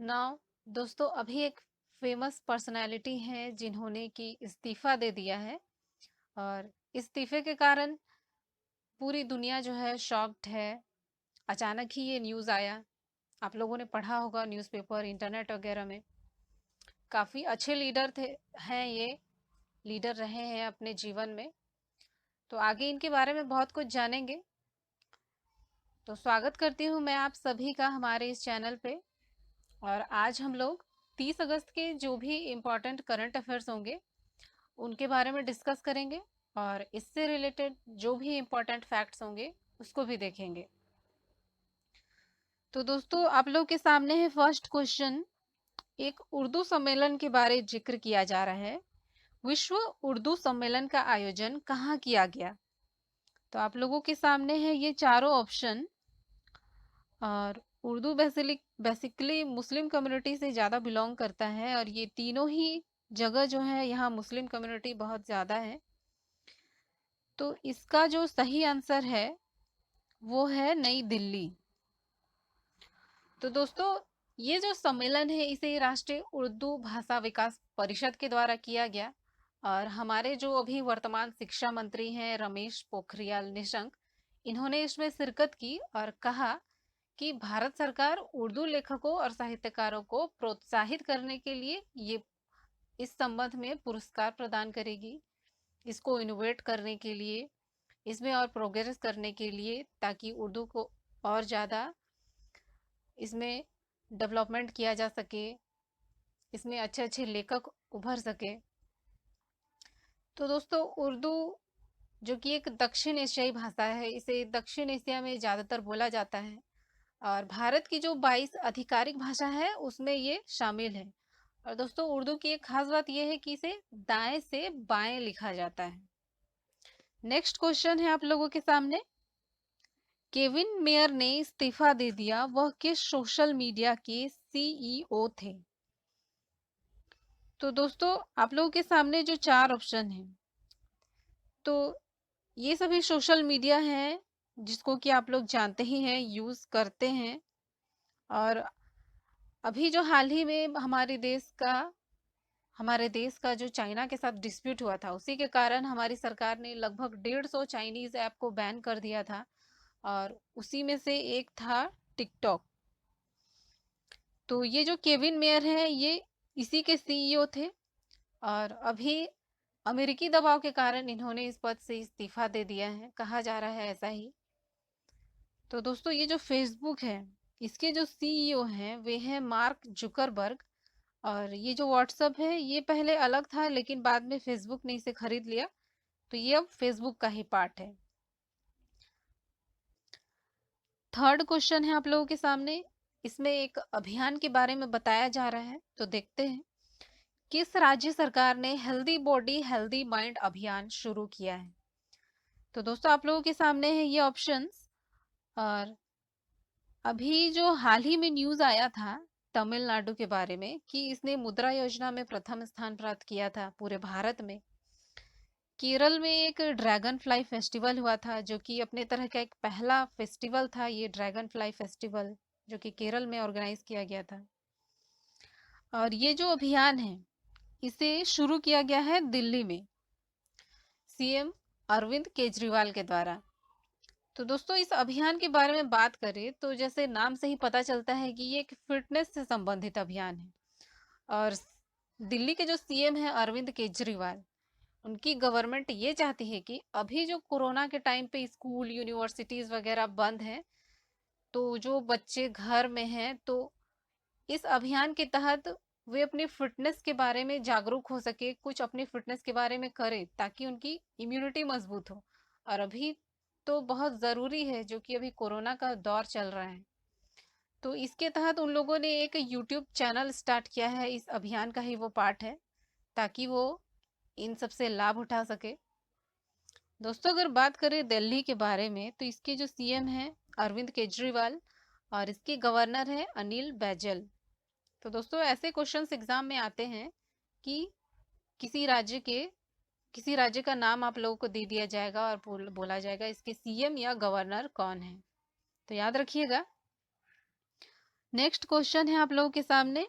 Now दोस्तों, अभी एक फेमस पर्सनालिटी है जिन्होंने कि इस्तीफा दे दिया है। और इस्तीफे के कारण पूरी दुनिया जो है शॉक्ड है। अचानक ही ये न्यूज़ आया। आप लोगों ने पढ़ा होगा न्यूज़पेपर, इंटरनेट वगैरह में। काफ़ी अच्छे लीडर थे, हैं ये, लीडर रहे हैं अपने जीवन में। तो आगे इनके बारे में बहुत कुछ जानेंगे। तो स्वागत करती हूँ मैं आप सभी का हमारे इस चैनल पे। और आज हम लोग 30 अगस्त के जो भी इम्पोर्टेंट करंट अफेयर्स होंगे उनके बारे में डिस्कस करेंगे, और इससे रिलेटेड जो भी इम्पोर्टेंट फैक्ट्स होंगे उसको भी देखेंगे। तो दोस्तों, आप लोग के सामने है फर्स्ट क्वेश्चन। एक उर्दू सम्मेलन के बारे जिक्र किया जा रहा है। विश्व उर्दू सम्मेलन का आयोजन कहाँ किया गया? तो आप लोगों के सामने है ये चारों ऑप्शन। और उर्दू बेसिकली मुस्लिम कम्युनिटी से ज़्यादा बिलोंग करता है, और ये तीनों ही जगह जो है यहाँ मुस्लिम कम्युनिटी बहुत ज़्यादा है। तो इसका जो सही आंसर है वो है नई दिल्ली। तो दोस्तों, ये जो सम्मेलन है इसे राष्ट्रीय उर्दू भाषा विकास परिषद के द्वारा किया गया। और हमारे जो अभी वर्तमान शिक्षा मंत्री हैं रमेश पोखरियाल निशंक, इन्होंने इसमें शिरकत की और कहा कि भारत सरकार उर्दू लेखकों और साहित्यकारों को प्रोत्साहित करने के लिए ये इस संबंध में पुरस्कार प्रदान करेगी, इसको इनोवेट करने के लिए, इसमें और प्रोग्रेस करने के लिए, ताकि उर्दू को और ज़्यादा इसमें डेवलपमेंट किया जा सके, इसमें अच्छे अच्छे लेखक उभर सके। तो दोस्तों, उर्दू जो कि एक दक्षिण एशियाई भाषा है, इसे दक्षिण एशिया में ज़्यादातर बोला जाता है। और भारत की जो 22 आधिकारिक भाषा है उसमें ये शामिल है। और दोस्तों, उर्दू की एक खास बात यह है कि इसे दाएं से बाएं लिखा जाता है। नेक्स्ट क्वेश्चन है आप लोगों के सामने। केविन मेयर ने इस्तीफा दे दिया, वह किस सोशल मीडिया के सीईओ थे? तो दोस्तों, आप लोगों के सामने जो चार ऑप्शन हैं, तो ये सभी सोशल मीडिया हैं जिसको कि आप लोग जानते ही हैं, यूज करते हैं। और अभी जो हाल ही में हमारे देश का जो चाइना के साथ डिस्प्यूट हुआ था, उसी के कारण हमारी सरकार ने लगभग 150 चाइनीज ऐप को बैन कर दिया था। और उसी में से एक था टिकटॉक। तो ये जो केविन मेयर है ये इसी के सीईओ थे। और अभी अमेरिकी दबाव के कारण इन्होंने इस पद से इस्तीफा दे दिया है, कहा जा रहा है ऐसा ही। तो दोस्तों, ये जो फेसबुक है इसके जो सीईओ हैं वे हैं मार्क जुकरबर्ग। और ये जो व्हाट्सएप है ये पहले अलग था, लेकिन बाद में फेसबुक ने इसे खरीद लिया, तो ये अब फेसबुक का ही पार्ट है। थर्ड क्वेश्चन है आप लोगों के सामने। इसमें एक अभियान के बारे में बताया जा रहा है, तो देखते हैं। किस राज्य सरकार ने हेल्दी बॉडी हेल्दी माइंड अभियान शुरू किया है? तो दोस्तों, आप लोगों के सामने है ये ऑप्शंस। और अभी जो हाल ही में न्यूज आया था तमिलनाडु के बारे में कि इसने मुद्रा योजना में प्रथम स्थान प्राप्त किया था पूरे भारत में। केरल में एक ड्रैगन फ्लाई फेस्टिवल हुआ था, जो कि अपने तरह का एक पहला फेस्टिवल था, ये ड्रैगन फ्लाई फेस्टिवल, जो कि केरल में ऑर्गेनाइज किया गया था। और ये जो अभियान है इसे शुरू किया गया है दिल्ली में सीएम अरविंद केजरीवाल के द्वारा। तो दोस्तों, इस अभियान के बारे में बात करें तो जैसे नाम से ही पता चलता है कि ये एक फिटनेस से संबंधित अभियान है। और दिल्ली के जो सीएम है अरविंद केजरीवाल, उनकी गवर्नमेंट ये चाहती है कि अभी जो कोरोना के टाइम पे स्कूल यूनिवर्सिटीज वगैरह बंद हैं, तो जो बच्चे घर में हैं, तो इस अभियान के तहत वे अपनी फिटनेस के बारे में जागरूक हो सके, कुछ अपनी फिटनेस के बारे में करे, ताकि उनकी इम्यूनिटी मजबूत हो। और अभी तो बहुत ज़रूरी है, जो कि अभी कोरोना का दौर चल रहा है। तो इसके तहत उन लोगों ने एक यूट्यूब चैनल स्टार्ट किया है, इस अभियान का ही वो पार्ट है, ताकि वो इन सब से लाभ उठा सके। दोस्तों, अगर बात करें दिल्ली के बारे में, तो इसके जो सीएम हैं अरविंद केजरीवाल, और इसके गवर्नर हैं अनिल बैजल। तो दोस्तों, ऐसे क्वेश्चंस एग्जाम में आते हैं कि किसी राज्य के किसी राज्य का नाम आप लोगों को दे दिया जाएगा और बोला जाएगा इसके सीएम या गवर्नर कौन है। तो याद रखिएगा। नेक्स्ट क्वेश्चन है आप लोगों के सामने,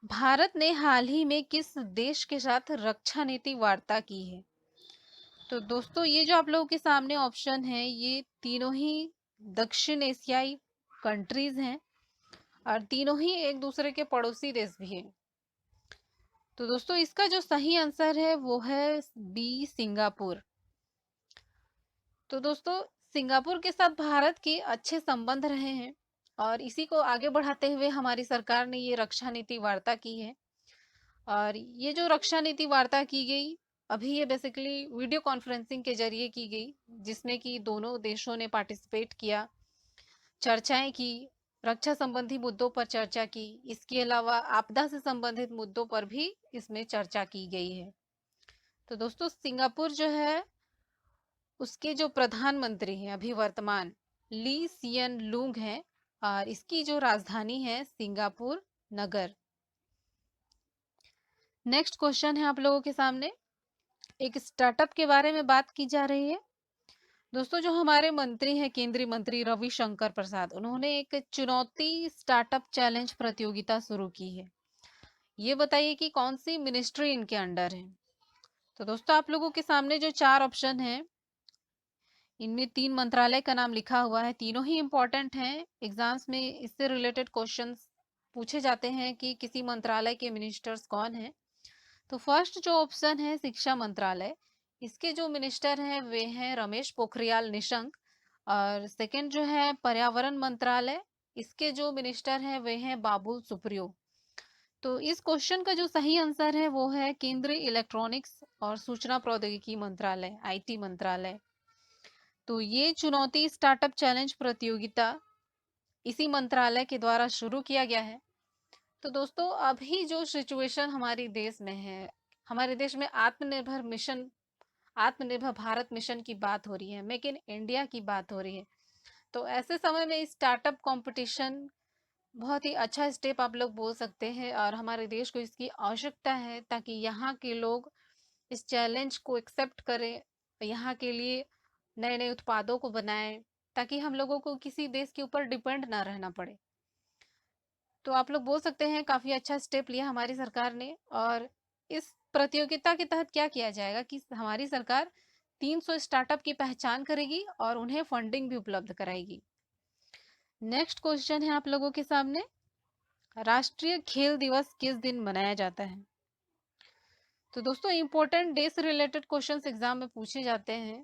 भारत ने हाल ही में किस देश के साथ रक्षा नीति वार्ता की है? तो दोस्तों ये जो आप लोगों के सामने ऑप्शन है, ये तीनों ही दक्षिण एशियाई कंट्रीज हैं और तीनों ही एक दूसरे के पड़ोसी देश भी हैं। तो दोस्तों इसका जो सही आंसर है वो है बी, सिंगापुर। तो दोस्तों सिंगापुर के साथ भारत के अच्छे संबंध रहे हैं और इसी को आगे बढ़ाते हुए हमारी सरकार ने ये रक्षा नीति वार्ता की है। और ये जो रक्षा नीति वार्ता की गई, अभी ये बेसिकली वीडियो कॉन्फ्रेंसिंग के जरिए की गई, जिसमें कि दोनों देशों ने पार्टिसिपेट किया, चर्चाएं की, रक्षा संबंधी मुद्दों पर चर्चा की। इसके अलावा आपदा से संबंधित मुद्दों पर भी इसमें चर्चा की गई है। तो दोस्तों सिंगापुर जो है, उसके जो प्रधानमंत्री हैं अभी वर्तमान, ली सियन लूंग हैं और इसकी जो राजधानी है सिंगापुर नगर। नेक्स्ट क्वेश्चन है आप लोगों के सामने, एक स्टार्टअप के बारे में बात की जा रही है। दोस्तों जो हमारे मंत्री हैं, केंद्रीय मंत्री रविशंकर प्रसाद, उन्होंने एक चुनौती स्टार्टअप चैलेंज प्रतियोगिता शुरू की है। ये बताइए कि कौन सी मिनिस्ट्री इनके अंडर है? तो दोस्तों आप लोगों के सामने जो चार ऑप्शन हैं, इनमें तीन मंत्रालय का नाम लिखा हुआ है, तीनों ही इंपॉर्टेंट हैं। एग्जाम्स में इससे रिलेटेड क्वेश्चंस पूछे जाते हैं कि किसी मंत्रालय के मिनिस्टर्स कौन हैं। तो फर्स्ट जो ऑप्शन है शिक्षा मंत्रालय, इसके जो मिनिस्टर हैं वे हैं रमेश पोखरियाल निशंक। और सेकंड जो है पर्यावरण मंत्रालय, इसके जो मिनिस्टर हैं वे हैं बाबुल सुप्रियो। तो इस क्वेश्चन का जो सही आंसर है वो है केंद्रीय इलेक्ट्रॉनिक्स और सूचना प्रौद्योगिकी मंत्रालय, आईटी मंत्रालय। तो ये चुनौती स्टार्टअप चैलेंज प्रतियोगिता इसी मंत्रालय के द्वारा शुरू किया गया है। तो दोस्तों अभी जो सिचुएशन हमारे देश में है, हमारे देश में आत्मनिर्भर भारत मिशन की बात हो रही है, मेक इन इंडिया की बात हो रही है। तो ऐसे समय में स्टार्टअप कंपटीशन बहुत ही अच्छा स्टेप आप लोग बोल सकते हैं और हमारे देश को इसकी आवश्यकता है, ताकि यहाँ के लोग इस चैलेंज को एक्सेप्ट करें, यहाँ के लिए नए नए उत्पादों को बनाएं, ताकि हम लोगों को किसी देश के ऊपर डिपेंड ना रहना पड़े। तो आप लोग बोल सकते हैं काफी अच्छा स्टेप लिया हमारी सरकार ने। और इस प्रतियोगिता के तहत क्या किया जाएगा कि हमारी सरकार 300 स्टार्टअप की पहचान करेगी और उन्हें फंडिंग भी उपलब्ध कराएगी। नेक्स्ट क्वेश्चन है आप लोगों के सामने, राष्ट्रीय खेल दिवस किस दिन मनाया जाता है? तो दोस्तों इंपॉर्टेंट डे से रिलेटेड क्वेश्चंस एग्जाम में पूछे जाते हैं।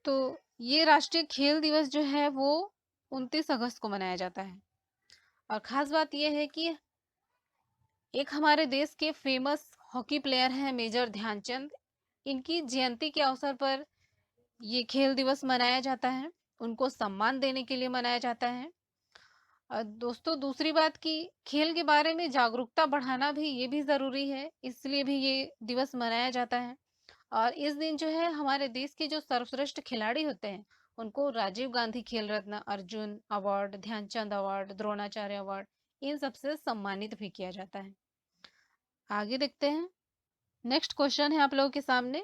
तो ये राष्ट्रीय खेल दिवस जो है वो 29 अगस्त को मनाया जाता है। और खास बात यह है कि एक हमारे देश के फेमस हॉकी प्लेयर हैं मेजर ध्यानचंद, इनकी जयंती के अवसर पर ये खेल दिवस मनाया जाता है, उनको सम्मान देने के लिए मनाया जाता है। दोस्तों दूसरी बात कि खेल के बारे में जागरूकता बढ़ाना भी ये भी जरूरी है, इसलिए भी ये दिवस मनाया जाता है। और इस दिन जो है हमारे देश के जो सर्वश्रेष्ठ खिलाड़ी होते हैं, उनको Rajiv Gandhi Khel Ratna, Arjuna award, Dhyanchand award, Dronacharya award, इन सबसे सम्मानित भी किया जाता है। आगे देखते हैं। नेक्स्ट क्वेश्चन है आप लोगों के सामने,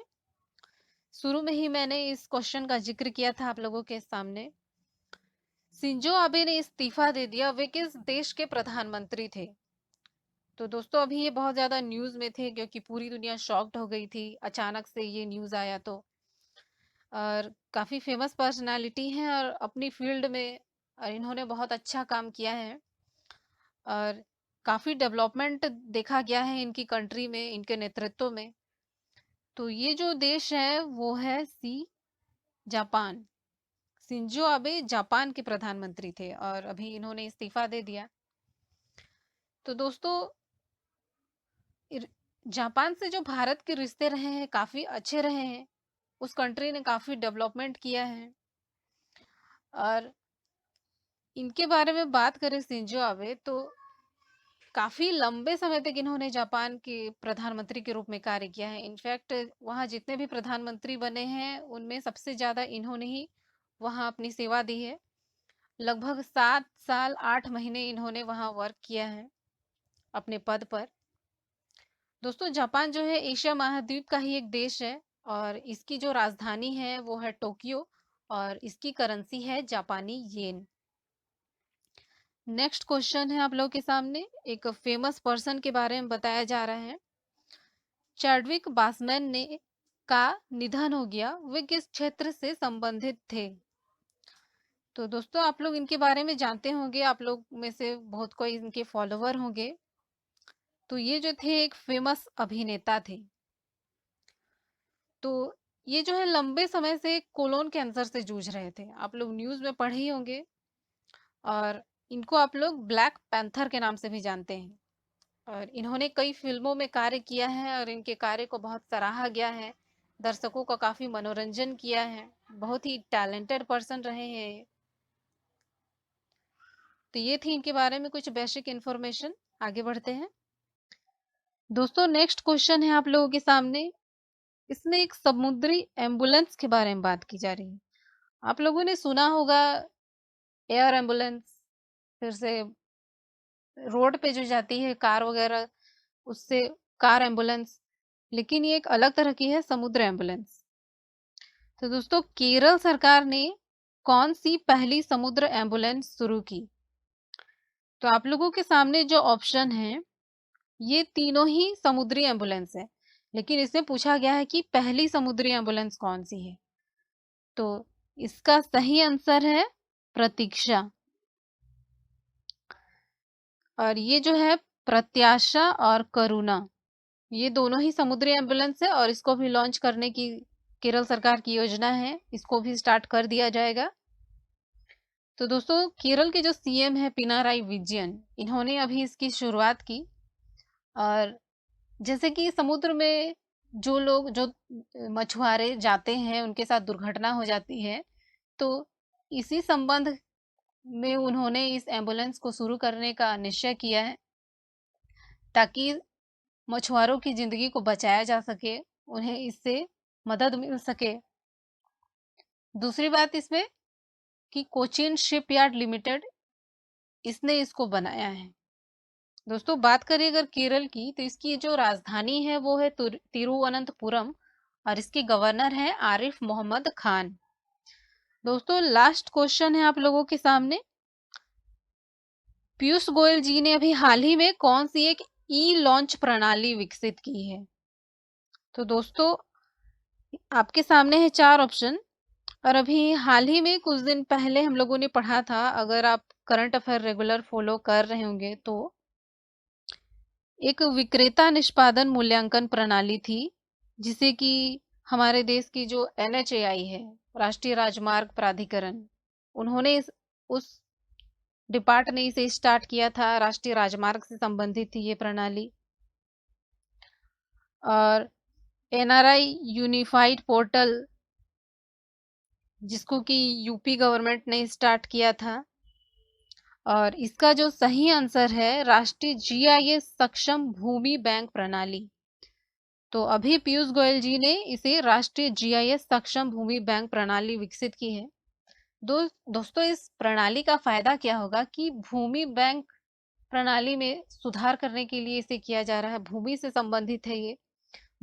शुरू में ही मैंने इस क्वेश्चन का जिक्र किया था आप लोगों के सामने, शिंजो आबे ने इस्तीफा दे दिया, वे किस देश के प्रधानमंत्री थे? तो दोस्तों अभी ये बहुत ज्यादा न्यूज में थे क्योंकि पूरी दुनिया शॉक्ड हो गई थी अचानक से ये न्यूज आया। तो और काफी फेमस पर्सनालिटी हैं और अपनी फील्ड में और इन्होंने बहुत अच्छा काम किया है और काफी डेवलपमेंट देखा गया है इनकी कंट्री में, इनके नेतृत्व में। तो ये जो देश है वो है जापान। शिंजो आबे जापान के प्रधानमंत्री थे और अभी इन्होंने इस्तीफा दे दिया। तो दोस्तों जापान से जो भारत के रिश्ते रहे हैं काफी अच्छे रहे हैं, उस कंट्री ने काफी डेवलपमेंट किया है। और इनके बारे में बात करें शिंजो आबे, तो काफी लंबे समय तक इन्होंने जापान के प्रधानमंत्री के रूप में कार्य किया है। इनफैक्ट वहाँ जितने भी प्रधानमंत्री बने हैं उनमें सबसे ज्यादा इन्होंने ही वहाँ अपनी सेवा दी है। लगभग 7 साल 8 महीने इन्होंने वहाँ वर्क किया है अपने पद पर। दोस्तों जापान जो है एशिया महाद्वीप का ही एक देश है और इसकी जो राजधानी है वो है टोक्यो और इसकी करेंसी है जापानी येन। नेक्स्ट क्वेश्चन है आप लोगों के सामने, एक फेमस पर्सन के बारे में बताया जा रहा है। चैडविक बासमैन ने का निधन हो गया, वे किस क्षेत्र से संबंधित थे? तो दोस्तों आप लोग इनके बारे में जानते होंगे, आप लोग में से बहुत कोई इनके फॉलोवर होंगे। तो ये जो थे एक फेमस अभिनेता थे। तो ये जो है लंबे समय से कोलोन कैंसर से जूझ रहे थे, आप लोग न्यूज़ में पढ़े ही होंगे। और इनको आप लोग ब्लैक पैंथर के नाम से भी जानते हैं। और इन्होंने कई फिल्मों में कार्य किया है और इनके कार्य को बहुत सराहा गया है, दर्शकों का काफी मनोरंजन किया है, बहुत ही टैलेंटेड पर्सन रहे हैं ये। तो ये थी इनके बारे में कुछ बेसिक इंफॉर्मेशन। आगे बढ़ते हैं दोस्तों। नेक्स्ट क्वेश्चन है आप लोगों के सामने, इसमें एक समुद्री एम्बुलेंस के बारे में बात की जा रही है। आप लोगों ने सुना होगा एयर एम्बुलेंस, फिर से रोड पे जो जाती है कार वगैरह, उससे कार एम्बुलेंस, लेकिन ये एक अलग तरह की है, समुद्र एम्बुलेंस। तो दोस्तों केरल सरकार ने कौन सी पहली समुद्र एम्बुलेंस शुरू की? तो आप लोगों के सामने जो ऑप्शन है ये तीनों ही समुद्री एम्बुलेंस है, लेकिन इसमें पूछा गया है कि पहली समुद्री एम्बुलेंस कौन सी है। तो इसका सही आंसर है प्रतीक्षा। और ये जो है प्रत्याशा और करुणा, ये दोनों ही समुद्री एम्बुलेंस है और इसको भी लॉन्च करने की केरल सरकार की योजना है, इसको भी स्टार्ट कर दिया जाएगा। तो दोस्तों केरल के जो सीएम है पिनाराई विजयन, इन्होंने अभी इसकी शुरुआत की। और जैसे कि समुद्र में जो लोग जो मछुआरे जाते हैं उनके साथ दुर्घटना हो जाती है, तो इसी संबंध में उन्होंने इस एम्बुलेंस को शुरू करने का निश्चय किया है, ताकि मछुआरों की जिंदगी को बचाया जा सके, उन्हें इससे मदद मिल सके। दूसरी बात इसमें कि कोचिन शिपयार्ड लिमिटेड इसने इसको बनाया है। दोस्तों बात करें अगर केरल की, तो इसकी जो राजधानी है वो है तिरुवनंतपुरम और इसके गवर्नर हैं आरिफ मोहम्मद खान। दोस्तों लास्ट क्वेश्चन है आप लोगों के सामने, पीयूष गोयल जी ने अभी हाल ही में कौन सी एक ई लॉन्च प्रणाली विकसित की है? तो दोस्तों आपके सामने है चार ऑप्शन। और अभी हाल ही में कुछ दिन पहले हम लोगों ने पढ़ा था, अगर आप करंट अफेयर रेगुलर फॉलो कर रहे होंगे तो एक विक्रेता निष्पादन मूल्यांकन प्रणाली थी, जिसे कि हमारे देश की जो एनएचएआई है, राष्ट्रीय राजमार्ग प्राधिकरण, उन्होंने उस डिपार्ट ने इसे स्टार्ट किया था, राष्ट्रीय राजमार्ग से संबंधित थी ये प्रणाली। और एनआरआई यूनिफाइड पोर्टल, जिसको कि यूपी गवर्नमेंट ने स्टार्ट किया था। और इसका जो सही आंसर है राष्ट्रीय जीआईएस सक्षम भूमि बैंक प्रणाली। तो अभी पीयूष गोयल जी ने इसे राष्ट्रीय जीआईएस सक्षम भूमि बैंक प्रणाली विकसित की है। दोस्तों इस प्रणाली का फायदा क्या होगा कि भूमि बैंक प्रणाली में सुधार करने के लिए इसे किया जा रहा है, भूमि से संबंधित है ये।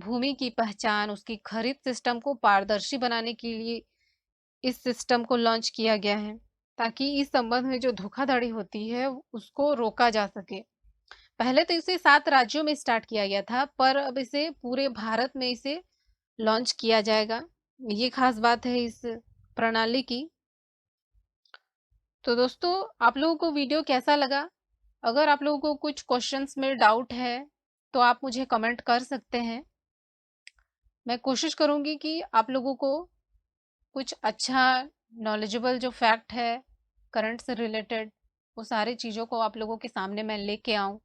भूमि की पहचान, उसकी खरीद सिस्टम को पारदर्शी बनाने के लिए इस सिस्टम को लॉन्च किया गया है, ताकि इस संबंध में जो धोखाधड़ी होती है उसको रोका जा सके। पहले तो इसे 7 राज्यों में स्टार्ट किया गया था, पर अब इसे पूरे भारत में इसे लॉन्च किया जाएगा। ये खास बात है इस प्रणाली की। तो दोस्तों आप लोगों को वीडियो कैसा लगा? अगर आप लोगों को कुछ क्वेश्चंस में डाउट है तो आप मुझे कमेंट कर सकते हैं। मैं कोशिश करूंगी कि आप लोगों को कुछ अच्छा नॉलेजेबल जो फैक्ट है करंट से रिलेटेड, वो सारी चीज़ों को आप लोगों के सामने मैं लेके आऊं।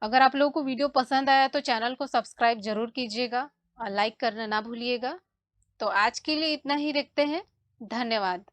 अगर आप लोगों को वीडियो पसंद आया तो चैनल को सब्सक्राइब जरूर कीजिएगा और लाइक करना ना भूलिएगा। तो आज के लिए इतना ही रखते हैं, धन्यवाद।